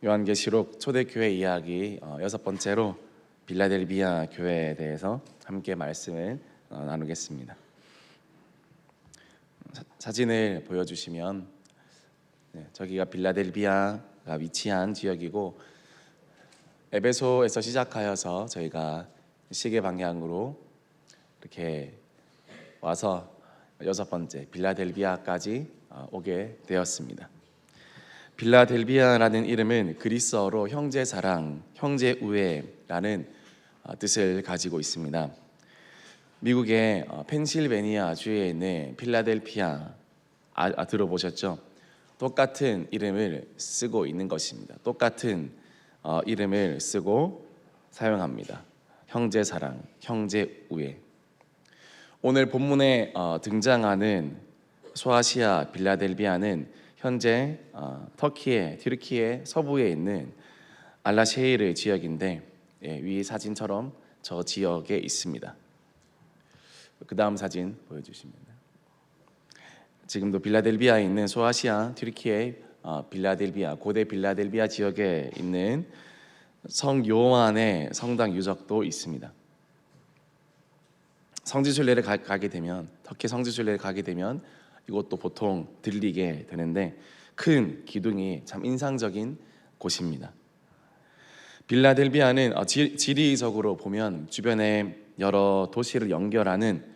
요한계시록 초대교회 이야기 여섯 번째로 빌라델비아 교회에 대해서 함께 말씀을 나누겠습니다. 사진을 보여주시면 저기가 빌라델비아가 위치한 지역이고, 에베소에서 시작하여서 저희가 시계 방향으로 이렇게 와서 여섯 번째 빌라델비아까지 오게 되었습니다. 빌라델비아라는 이름은 그리스어로 형제 사랑, 형제 우애라는 뜻을 가지고 있습니다. 미국의 펜실베니아 주에 있는 필라델피아 들어보셨죠? 똑같은 이름을 쓰고 있는 것입니다. 똑같은 이름을 쓰고 사용합니다. 형제 사랑, 형제 우애. 오늘 본문에 등장하는 소아시아 빌라델비아는 현재 튀르키예 서부에 있는 알라셰이르 지역인데, 위 사진처럼 저 지역에 있습니다. 그 다음 사진 보여주시면, 지금도 빌라델비아에 있는 소아시아 튀르키예 빌라델비아, 고대 빌라델비아 지역에 있는 성 요한의 성당 유적도 있습니다. 성지순례를 가게 되면, 터키 성지순례를 가게 되면 이것도 보통 들리게 되는데, 큰 기둥이 참 인상적인 곳입니다. 빌라델비아는 지리적으로 보면 주변에 여러 도시를 연결하는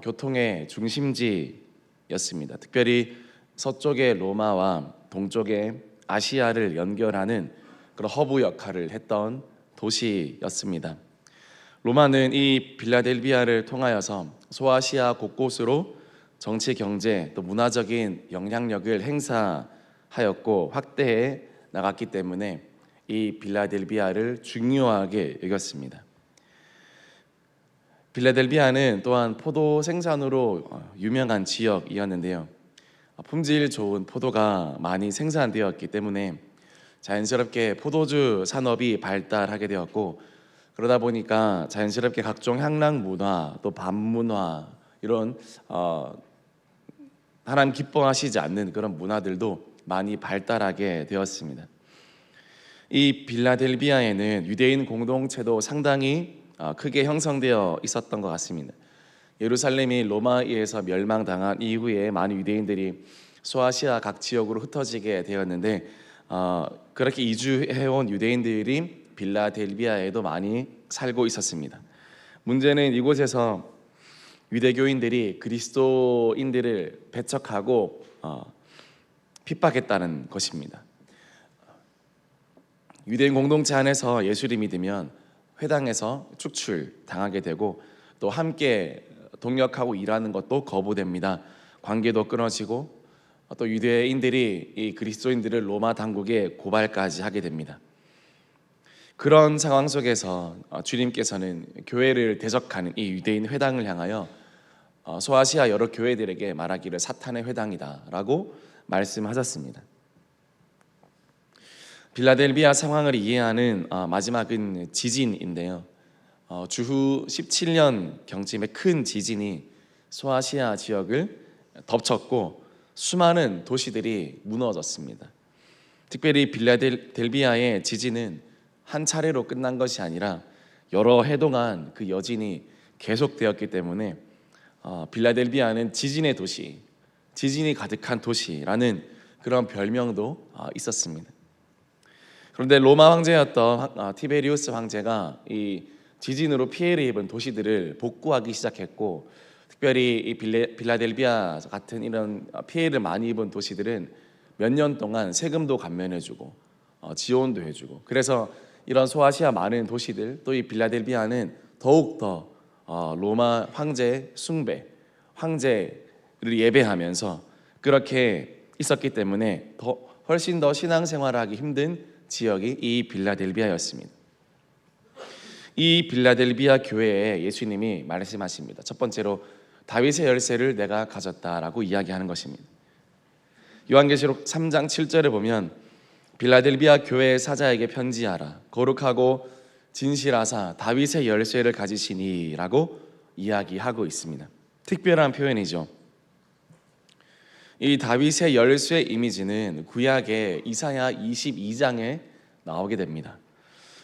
교통의 중심지였습니다. 특별히 서쪽의 로마와 동쪽의 아시아를 연결하는 그런 허브 역할을 했던 도시였습니다. 로마는 이 빌라델비아를 통하여서 소아시아 곳곳으로 정치, 경제, 또 문화적인 영향력을 행사하였고 확대해 나갔기 때문에 이 빌라델비아를 중요하게 여겼습니다. 빌라델비아는 또한 포도 생산으로 유명한 지역이었는데요. 품질 좋은 포도가 많이 생산되었기 때문에 자연스럽게 포도주 산업이 발달하게 되었고, 그러다 보니까 자연스럽게 각종 향락 문화, 또 밤문화, 이런 하나님 기뻐하시지 않는 그런 문화들도 많이 발달하게 되었습니다. 이 빌라델비아에는 유대인 공동체도 상당히 크게 형성되어 있었던 것 같습니다. 예루살렘이 로마에 의해서 멸망당한 이후에 많은 유대인들이 소아시아 각 지역으로 흩어지게 되었는데, 그렇게 이주해온 유대인들이 빌라델비아에도 많이 살고 있었습니다. 문제는 이곳에서 유대교인들이 그리스도인들을 배척하고 핍박했다는 것입니다. 유대인 공동체 안에서 예수를 믿으면 회당에서 축출당하게 되고, 또 함께 동역하고 일하는 것도 거부됩니다. 관계도 끊어지고, 또 유대인들이 이 그리스도인들을 로마 당국에 고발까지 하게 됩니다. 그런 상황 속에서 주님께서는 교회를 대적하는 이 유대인 회당을 향하여 소아시아 여러 교회들에게 말하기를 사탄의 회당이다라고 말씀하셨습니다. 빌라델비아 상황을 이해하는 마지막은 지진인데요. 주후 17년 경쯤의 큰 지진이 소아시아 지역을 덮쳤고 수많은 도시들이 무너졌습니다. 특별히 빌라델비아의 지진은 한 차례로 끝난 것이 아니라 여러 해 동안 그 여진이 계속되었기 때문에 빌라델비아는 지진의 도시, 지진이 가득한 도시라는 그런 별명도 있었습니다. 그런데 로마 황제였던 티베리우스 황제가 이 지진으로 피해를 입은 도시들을 복구하기 시작했고, 특별히 이 빌라델비아 같은 이런 피해를 많이 입은 도시들은 몇 년 동안 세금도 감면해주고 지원도 해주고, 그래서 이런 소아시아 많은 도시들, 또 이 빌라델비아는 더욱 더 로마 황제 숭배, 황제를 예배하면서 그렇게 있었기 때문에 훨씬 더 신앙생활하기 힘든 지역이 이 빌라델비아였습니다. 이 빌라델비아 교회에 예수님이 말씀하십니다. 첫 번째로 다윗의 열쇠를 내가 가졌다라고 이야기하는 것입니다. 요한계시록 3장 7절을 보면 빌라델비아 교회의 사자에게 편지하라, 거룩하고 진실하사 다윗의 열쇠를 가지시니라고 이야기하고 있습니다. 특별한 표현이죠. 이 다윗의 열쇠 이미지는 구약의 이사야 22장에 나오게 됩니다.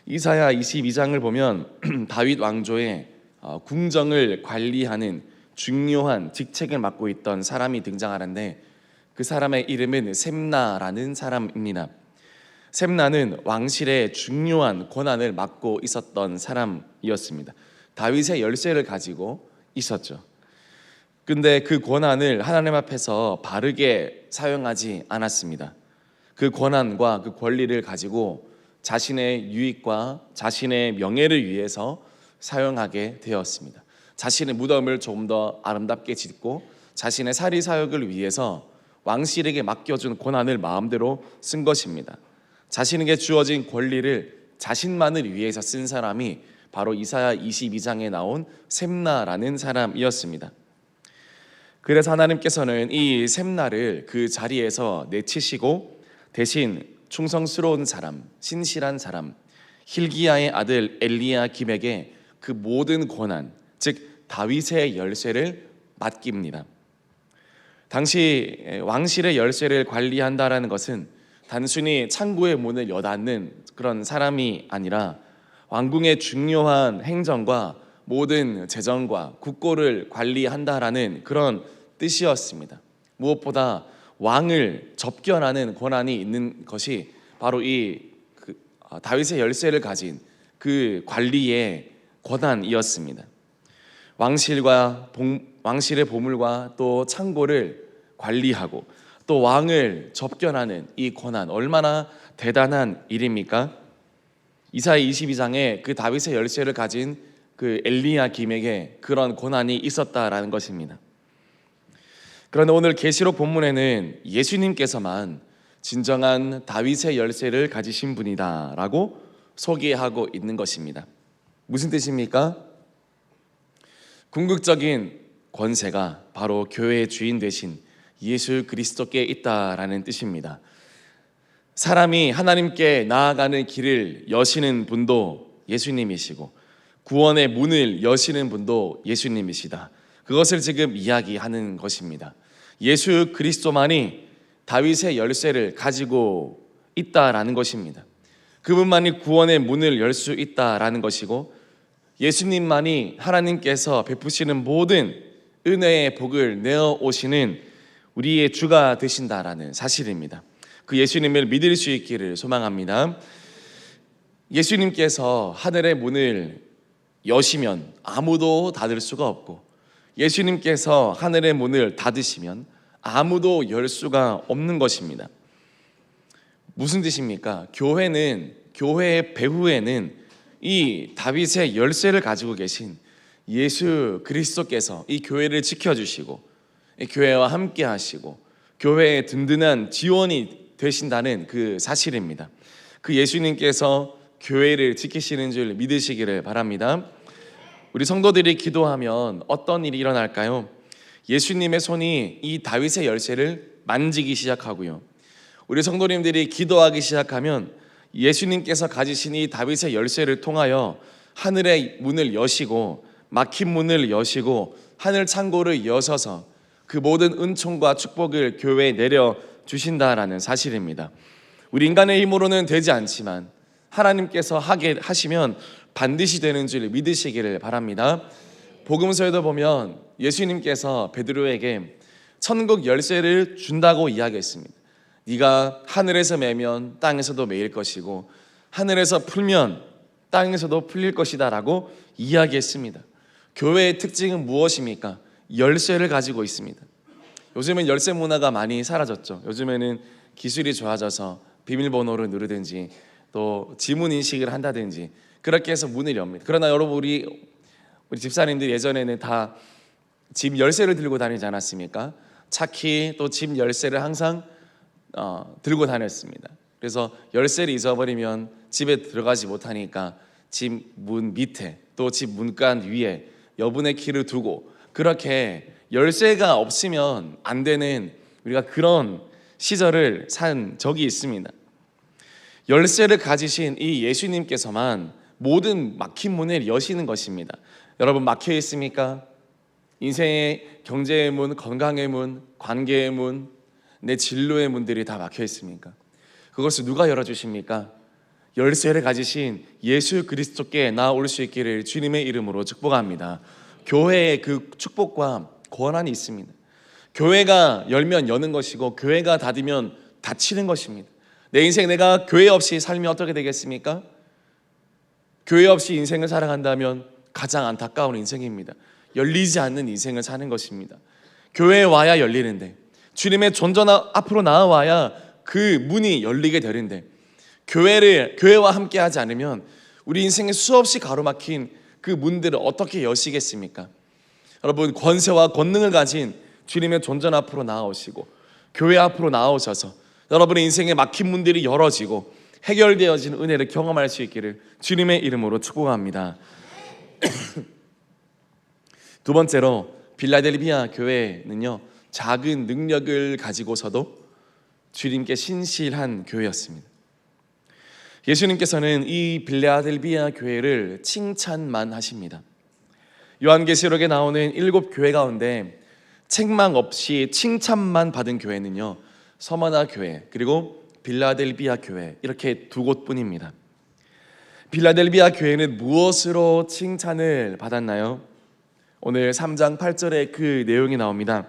이사야 22장을 보면 다윗 왕조의 궁정을 관리하는 중요한 직책을 맡고 있던 사람이 등장하는데, 그 사람의 이름은 셈나라는 사람입니다. 셈나는 왕실의 중요한 권한을 맡고 있었던 사람이었습니다. 다윗의 열쇠를 가지고 있었죠. 근데 그 권한을 하나님 앞에서 바르게 사용하지 않았습니다. 그 권한과 그 권리를 가지고 자신의 유익과 자신의 명예를 위해서 사용하게 되었습니다. 자신의 무덤을 조금 더 아름답게 짓고 자신의 사리사욕을 위해서 왕실에게 맡겨준 권한을 마음대로 쓴 것입니다. 자신에게 주어진 권리를 자신만을 위해서 쓴 사람이 바로 이사야 22장에 나온 셈나라는 사람이었습니다. 그래서 하나님께서는 이 셈나를 그 자리에서 내치시고 대신 충성스러운 사람, 신실한 사람 hil기야의 아들 엘리야김에게 그 모든 권한, 즉 다윗의 열쇠를 맡깁니다. 당시 왕실의 열쇠를 관리한다라는 것은 단순히 창고의 문을 여닫는 그런 사람이 아니라 왕궁의 중요한 행정과 모든 재정과 국고를 관리한다라는 그런 뜻이었습니다. 무엇보다 왕을 접견하는 권한이 있는 것이 바로 다윗의 열쇠를 가진 그 관리의 권한이었습니다. 왕실의 보물과 또 창고를 관리하고 또 왕을 접견하는 이 권한, 얼마나 대단한 일입니까? 이사야 22장에 그 다윗의 열쇠를 가진 그 엘리야김에게 그런 권한이 있었다라는 것입니다. 그런데 오늘 계시록 본문에는 예수님께서만 진정한 다윗의 열쇠를 가지신 분이다라고 소개하고 있는 것입니다. 무슨 뜻입니까? 궁극적인 권세가 바로 교회의 주인 되신 예수 그리스도께 있다라는 뜻입니다. 사람이 하나님께 나아가는 길을 여시는 분도 예수님이시고 구원의 문을 여시는 분도 예수님이시다. 그것을 지금 이야기하는 것입니다. 예수 그리스도만이 다윗의 열쇠를 가지고 있다라는 것입니다. 그분만이 구원의 문을 열 수 있다라는 것이고 예수님만이 하나님께서 베푸시는 모든 은혜의 복을 내어 오시는 우리의 주가 되신다라는 사실입니다. 그 예수님을 믿을 수 있기를 소망합니다. 예수님께서 하늘의 문을 여시면 아무도 닫을 수가 없고 예수님께서 하늘의 문을 닫으시면 아무도 열 수가 없는 것입니다. 무슨 뜻입니까? 교회의 배후에는 이 다윗의 열쇠를 가지고 계신 예수 그리스도께서 이 교회를 지켜주시고 이 교회와 함께 하시고 교회의 든든한 지원이 되신다는 그 사실입니다. 그 예수님께서 교회를 지키시는 줄 믿으시기를 바랍니다. 우리 성도들이 기도하면 어떤 일이 일어날까요? 예수님의 손이 이 다윗의 열쇠를 만지기 시작하고요. 우리 성도님들이 기도하기 시작하면 예수님께서 가지신 이 다윗의 열쇠를 통하여 하늘의 문을 여시고 막힌 문을 여시고 하늘 창고를 여셔서 그 모든 은총과 축복을 교회에 내려 주신다라는 사실입니다. 우리 인간의 힘으로는 되지 않지만 하나님께서 하게 하시면 반드시 되는 줄 믿으시기를 바랍니다. 복음서에도 보면 예수님께서 베드로에게 천국 열쇠를 준다고 이야기했습니다. 네가 하늘에서 매면 땅에서도 매일 것이고 하늘에서 풀면 땅에서도 풀릴 것이다 라고 이야기했습니다. 교회의 특징은 무엇입니까? 열쇠를 가지고 있습니다. 요즘은 열쇠 문화가 많이 사라졌죠. 요즘에는 기술이 좋아져서 비밀번호를 누르든지 또 지문 인식을 한다든지 그렇게 해서 문을 엽니다. 그러나 여러분 우리 집사님들 예전에는 다 집 열쇠를 들고 다니지 않았습니까? 차키 또 집 열쇠를 항상 들고 다녔습니다. 그래서 열쇠를 잊어버리면 집에 들어가지 못하니까 집 문 밑에 또 집 문간 위에 여분의 키를 두고 그렇게 열쇠가 없으면 안 되는 우리가 그런 시절을 산 적이 있습니다. 열쇠를 가지신 이 예수님께서만 모든 막힌 문을 여시는 것입니다. 여러분 막혀 있습니까? 인생의 경제의 문, 건강의 문, 관계의 문, 내 진로의 문들이 다 막혀 있습니까? 그것을 누가 열어주십니까? 열쇠를 가지신 예수 그리스도께 나올 수 있기를 주님의 이름으로 축복합니다. 교회에 그 축복과 권한이 있습니다. 교회가 열면 여는 것이고 교회가 닫으면 닫히는 것입니다. 내 인생 내가 교회 없이 살면 어떻게 되겠습니까? 교회 없이 인생을 살아간다면 가장 안타까운 인생입니다. 열리지 않는 인생을 사는 것입니다. 교회에 와야 열리는데, 주님의 존전 앞으로 나와야 그 문이 열리게 되는데, 교회와 함께 하지 않으면 우리 인생에 수없이 가로막힌 그 문들을 어떻게 여시겠습니까? 여러분, 권세와 권능을 가진 주님의 존전 앞으로 나아오시고 교회 앞으로 나아오셔서 여러분의 인생에 막힌 문들이 열어지고 해결되어지는 은혜를 경험할 수 있기를 주님의 이름으로 축복합니다. 두 번째로 빌라델비아 교회는요, 작은 능력을 가지고서도 주님께 신실한 교회였습니다. 예수님께서는 이 빌라델비아 교회를 칭찬만 하십니다. 요한계시록에 나오는 7교회 가운데 책망 없이 칭찬만 받은 교회는요, 서머나 교회 그리고 빌라델비아 교회, 이렇게 두 곳뿐입니다. 빌라델비아 교회는 무엇으로 칭찬을 받았나요? 오늘 3장 8절에 그 내용이 나옵니다.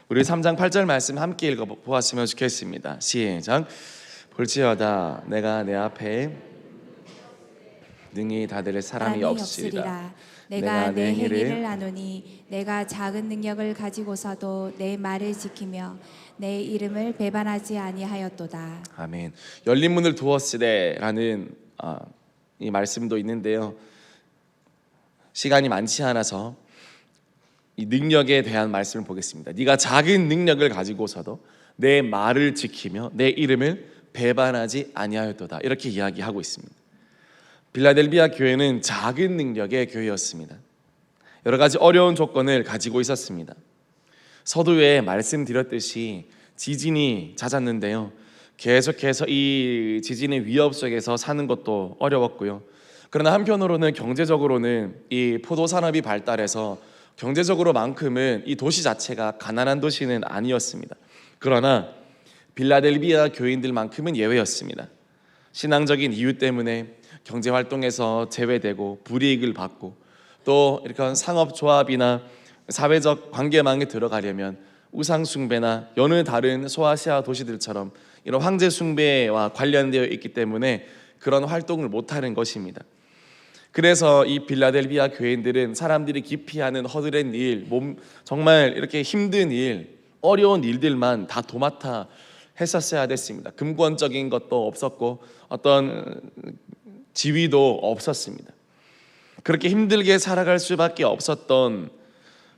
우리 3장 8절 말씀 함께 읽어보았으면 좋겠습니다. 시작. 볼지어다 내가 내 앞에 능히 다들 사람이 없으리라. 내가 내 행위를 아노니 내가 작은 능력을 가지고서도 내 말을 지키며 내 이름을 배반하지 아니하였도다. 아멘. 열린 문을 두었으되라는 이 말씀도 있는데요, 시간이 많지 않아서 이 능력에 대한 말씀을 보겠습니다. 네가 작은 능력을 가지고서도 내 말을 지키며 내 이름을 배반하지 아니하였도다, 이렇게 이야기하고 있습니다. 빌라델비아 교회는 작은 능력의 교회였습니다. 여러 가지 어려운 조건을 가지고 있었습니다. 서두에 말씀드렸듯이 지진이 잦았는데요, 계속해서 이 지진의 위협 속에서 사는 것도 어려웠고요. 그러나 한편으로는 경제적으로는 이 포도 산업이 발달해서 경제적으로만큼은 이 도시 자체가 가난한 도시는 아니었습니다. 그러나 빌라델비아 교인들만큼은 예외였습니다. 신앙적인 이유 때문에 경제 활동에서 제외되고 불이익을 받고, 또 이렇게 상업조합이나 사회적 관계망에 들어가려면 우상 숭배나 여느 다른 소아시아 도시들처럼 이런 황제 숭배와 관련되어 있기 때문에 그런 활동을 못하는 것입니다. 그래서 이 빌라델비아 교인들은 사람들이 기피하는 허드렛 일, 정말 이렇게 힘든 일, 어려운 일들만 다 도맡아 했었어야 됐습니다. 금권적인 것도 없었고 어떤 지위도 없었습니다. 그렇게 힘들게 살아갈 수밖에 없었던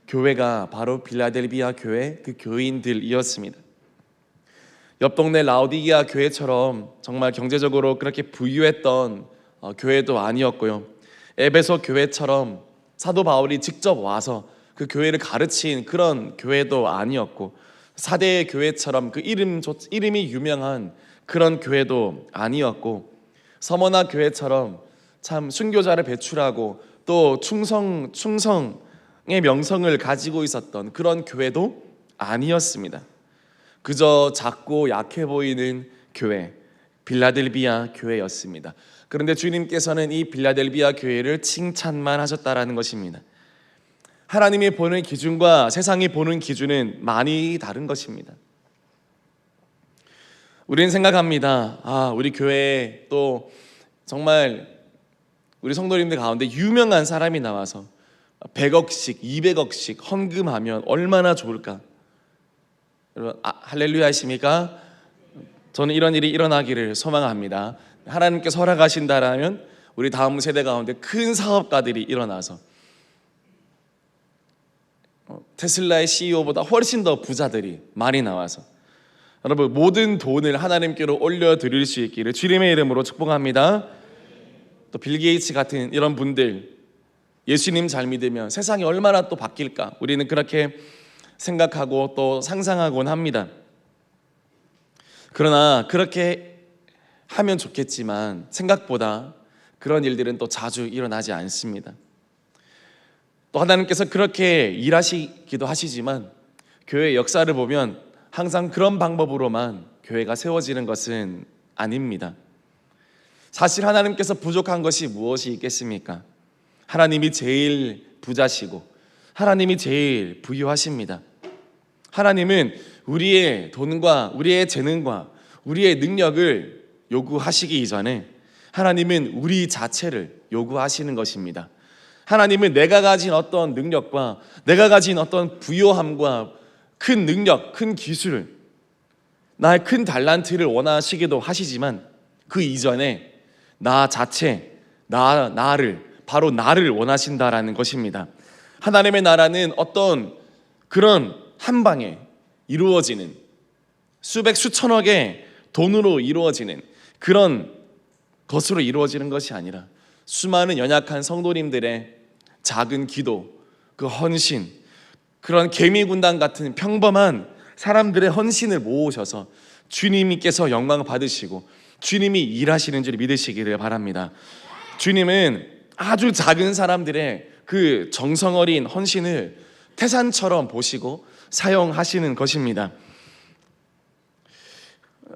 교회가 바로 빌라델비아 교회 그 교인들이었습니다. 옆 동네 라오디게아 교회처럼 정말 경제적으로 그렇게 부유했던 교회도 아니었고요. 에베소 교회처럼 사도 바울이 직접 와서 그 교회를 가르친 그런 교회도 아니었고, 사대 교회처럼 그 이름이 유명한 그런 교회도 아니었고, 서머나 교회처럼 참 순교자를 배출하고 또 충성의 명성을 가지고 있었던 그런 교회도 아니었습니다. 그저 작고 약해 보이는 교회, 빌라델비아 교회였습니다. 그런데 주님께서는 이 빌라델비아 교회를 칭찬만 하셨다라는 것입니다. 하나님이 보는 기준과 세상이 보는 기준은 많이 다른 것입니다. 우리는 생각합니다. 우리 교회에 또 정말 우리 성도님들 가운데 유명한 사람이 나와서 100억씩 200억씩 헌금하면 얼마나 좋을까? 여러분, 할렐루야 하십니까? 저는 이런 일이 일어나기를 소망합니다. 하나님께서 허락하신다라면 우리 다음 세대 가운데 큰 사업가들이 일어나서 테슬라의 CEO보다 훨씬 더 부자들이 많이 나와서 여러분 모든 돈을 하나님께로 올려드릴 수 있기를 주님의 이름으로 축복합니다. 또 빌 게이츠 같은 이런 분들, 예수님 잘 믿으면 세상이 얼마나 또 바뀔까, 우리는 그렇게 생각하고 또 상상하곤 합니다. 그러나 그렇게 하면 좋겠지만 생각보다 그런 일들은 또 자주 일어나지 않습니다. 또 하나님께서 그렇게 일하시기도 하시지만 교회 역사를 보면 항상 그런 방법으로만 교회가 세워지는 것은 아닙니다. 사실 하나님께서 부족한 것이 무엇이 있겠습니까? 하나님이 제일 부자시고 하나님이 제일 부유하십니다. 하나님은 우리의 돈과 우리의 재능과 우리의 능력을 요구하시기 이전에 하나님은 우리 자체를 요구하시는 것입니다. 하나님은 내가 가진 어떤 능력과 내가 가진 어떤 부요함과 큰 능력, 큰 기술, 나의 큰 달란트를 원하시기도 하시지만 그 이전에 나 자체, 나를 바로 나를 원하신다라는 것입니다. 하나님의 나라는 어떤 그런 한 방에 이루어지는 수백 수천억의 돈으로 이루어지는 그런 것으로 이루어지는 것이 아니라 수많은 연약한 성도님들의 작은 기도, 그 헌신, 그런 개미 군단 같은 평범한 사람들의 헌신을 모으셔서 주님께서 영광을 받으시고 주님이 일하시는 줄 믿으시기를 바랍니다. 주님은 아주 작은 사람들의 그 정성 어린 헌신을 태산처럼 보시고 사용하시는 것입니다.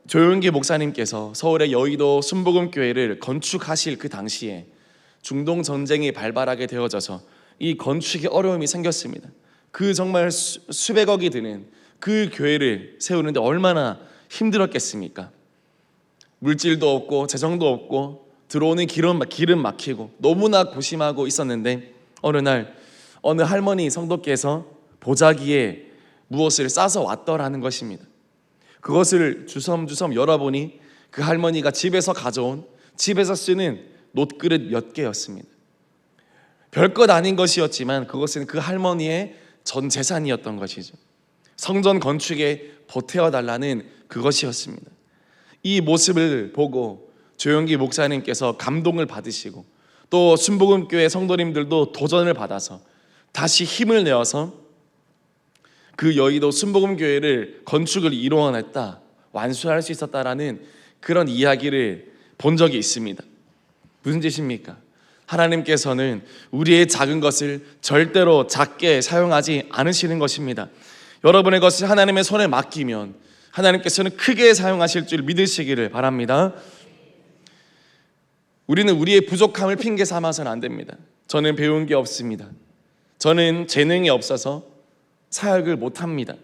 조용기 목사님께서 서울의 여의도 순복음교회를 건축하실 그 당시에 중동 전쟁이 발발하게 되어져서 이 건축에 어려움이 생겼습니다. 그 정말 수백억이 드는 그 교회를 세우는데 얼마나 힘들었겠습니까? 물질도 없고 재정도 없고 들어오는 길은 막히고 너무나 고심하고 있었는데 어느 날 어느 할머니 성도께서 보자기에 무엇을 싸서 왔더라는 것입니다. 그것을 주섬주섬 열어보니 그 할머니가 집에서 가져온 집에서 쓰는 놋그릇 몇 개였습니다. 별것 아닌 것이었지만 그것은 그 할머니의 전 재산이었던 것이죠. 성전 건축에 보태어 달라는 그것이었습니다. 이 모습을 보고 조용기 목사님께서 감동을 받으시고 또 순복음교회 성도님들도 도전을 받아서 다시 힘을 내어서 그 여의도 순복음교회를 건축을 이루어냈다, 완수할 수 있었다라는 그런 이야기를 본 적이 있습니다. 무슨 뜻입니까? 하나님께서는 우리의 작은 것을 절대로 작게 사용하지 않으시는 것입니다. 여러분의 것을 하나님의 손에 맡기면 하나님께서는 크게 사용하실 줄 믿으시기를 바랍니다. 우리는 우리의 부족함을 핑계 삼아서는 안 됩니다. 저는 배운 게 없습니다. 저는 재능이 없어서 사역을 못합니다.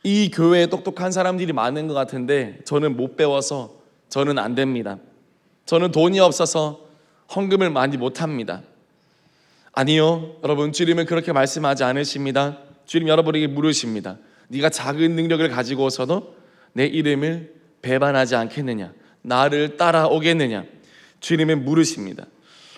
이 교회에 똑똑한 사람들이 많은 것 같은데 저는 못 배워서 저는 안 됩니다. 저는 돈이 없어서 헌금을 많이 못합니다. 아니요, 여러분, 주님은 그렇게 말씀하지 않으십니다. 주님 여러분에게 물으십니다. 네가 작은 능력을 가지고서도 내 이름을 배반하지 않겠느냐, 나를 따라오겠느냐. 주님은 물으십니다.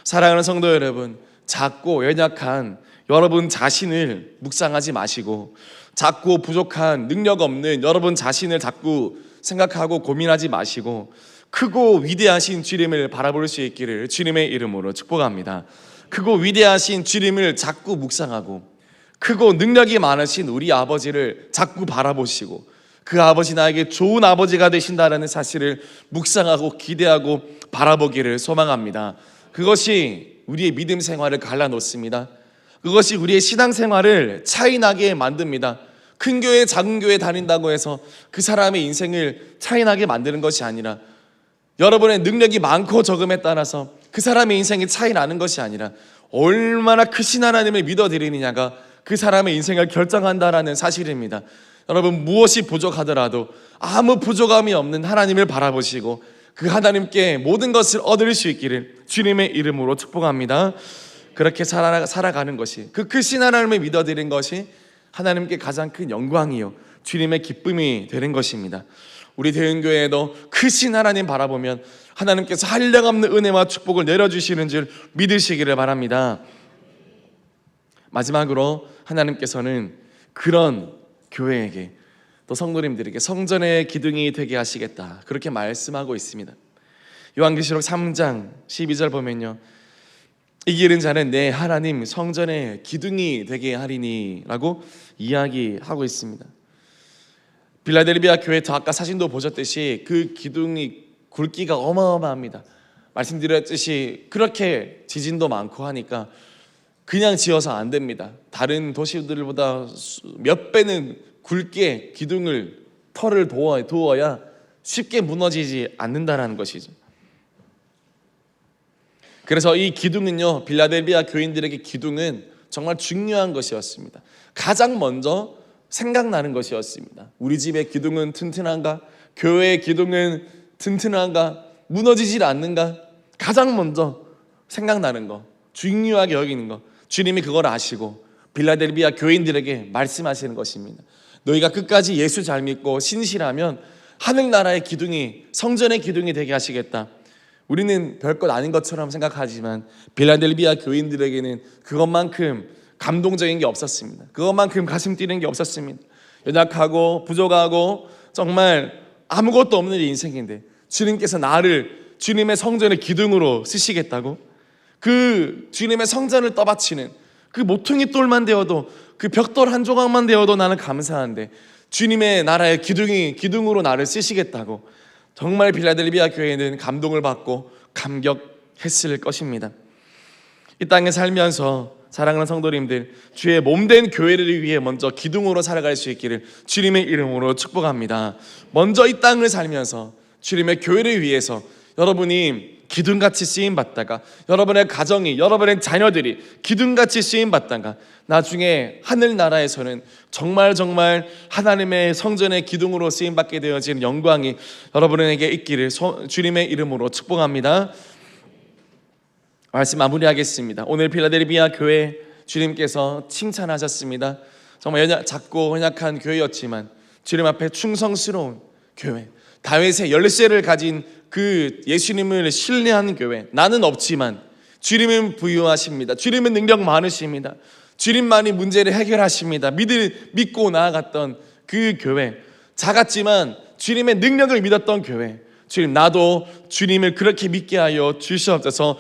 사랑하는 성도 여러분, 작고 연약한 여러분 자신을 묵상하지 마시고 작고 부족한 능력 없는 여러분 자신을 자꾸 생각하고 고민하지 마시고 크고 위대하신 주님을 바라볼 수 있기를 주님의 이름으로 축복합니다. 크고 위대하신 주님을 자꾸 묵상하고 크고 능력이 많으신 우리 아버지를 자꾸 바라보시고 그 아버지 나에게 좋은 아버지가 되신다라는 사실을 묵상하고 기대하고 바라보기를 소망합니다. 그것이 우리의 믿음 생활을 갈라놓습니다. 그것이 우리의 신앙 생활을 차이나게 만듭니다. 큰 교회 작은 교회 다닌다고 해서 그 사람의 인생을 차이나게 만드는 것이 아니라 여러분의 능력이 많고 적음에 따라서 그 사람의 인생이 차이 나는 것이 아니라 얼마나 크신 하나님을 믿어드리느냐가 그 사람의 인생을 결정한다라는 사실입니다. 여러분, 무엇이 부족하더라도 아무 부족함이 없는 하나님을 바라보시고 그 하나님께 모든 것을 얻을 수 있기를 주님의 이름으로 축복합니다. 그렇게 살아가는 것이, 그 크신 하나님을 믿어드린 것이 하나님께 가장 큰 영광이요 주님의 기쁨이 되는 것입니다. 우리 대은교회에도 크신 하나님 바라보면 하나님께서 한량없는 은혜와 축복을 내려주시는 줄 믿으시기를 바랍니다. 마지막으로 하나님께서는 그런 교회에게 또 성도님들에게 성전의 기둥이 되게 하시겠다, 그렇게 말씀하고 있습니다. 요한계시록 3장 12절 보면요, 이기는 자는 내 하나님 성전의 기둥이 되게 하리니 라고 이야기하고 있습니다. 빌라델비아 교회, 아까 사진도 보셨듯이 그 기둥이 굵기가 어마어마합니다. 말씀드렸듯이 그렇게 지진도 많고 하니까 그냥 지어서 안 됩니다. 다른 도시들보다 몇 배는 굵게 기둥을 털을 도어야 쉽게 무너지지 않는다라는 것이죠. 그래서 이 기둥은요, 빌라델비아 교인들에게 기둥은 정말 중요한 것이었습니다. 가장 먼저 생각나는 것이었습니다. 우리 집의 기둥은 튼튼한가? 교회의 기둥은 튼튼한가? 무너지질 않는가? 가장 먼저 생각나는 거, 중요하게 여기는 거, 주님이 그걸 아시고 빌라델비아 교인들에게 말씀하시는 것입니다. 너희가 끝까지 예수 잘 믿고 신실하면 하늘나라의 기둥이, 성전의 기둥이 되게 하시겠다. 우리는 별것 아닌 것처럼 생각하지만 빌라델비아 교인들에게는 그것만큼 감동적인 게 없었습니다. 그것만큼 가슴 뛰는 게 없었습니다. 연약하고 부족하고 정말 아무것도 없는 인생인데 주님께서 나를 주님의 성전의 기둥으로 쓰시겠다고? 그 주님의 성전을 떠받치는 그 모퉁이 돌만 되어도, 그 벽돌 한 조각만 되어도 나는 감사한데 주님의 나라의 기둥으로 나를 쓰시겠다고? 정말 빌라델비아 교회는 감동을 받고 감격했을 것입니다. 이 땅에 살면서 사랑하는 성도님들, 주의 몸된 교회를 위해 먼저 기둥으로 살아갈 수 있기를 주님의 이름으로 축복합니다. 먼저 이 땅을 살면서 주님의 교회를 위해서 여러분이 기둥같이 쓰임받다가, 여러분의 가정이, 여러분의 자녀들이 기둥같이 쓰임받다가 나중에 하늘나라에서는 정말 하나님의 성전의 기둥으로 쓰임받게 되어지는 영광이 여러분에게 있기를 주님의 이름으로 축복합니다. 말씀 마무리하겠습니다. 오늘 빌라델비아 교회 주님께서 칭찬하셨습니다. 정말 작고 연약한 교회였지만 주님 앞에 충성스러운 교회, 다윗의 열쇠를 가진 그 예수님을 신뢰하는 교회. 나는 없지만 주님은 부유하십니다. 주님은 능력 많으십니다. 주님만이 문제를 해결하십니다. 믿고 나아갔던 그 교회, 작았지만 주님의 능력을 믿었던 교회. 주님, 나도 주님을 그렇게 믿게 하여 주시옵소서.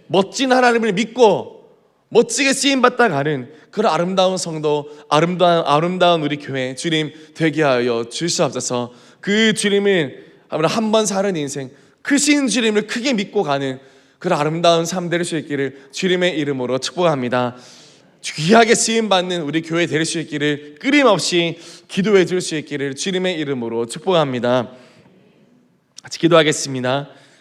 멋진 하나님을 믿고 멋지게 쓰임받다 가는 그런 아름다운 성도, 아름다운 우리 교회 주님 되게 하여 주시옵소서. 그 주님을 한 번 사는 인생, 크신 주님을 크게 믿고 가는 그런 아름다운 삶 될 수 있기를 주님의 이름으로 축복합니다. 귀하게 쓰임받는 우리 교회 될 수 있기를 끊임없이 기도해 줄 수 있기를 주님의 이름으로 축복합니다. 같이 기도하겠습니다.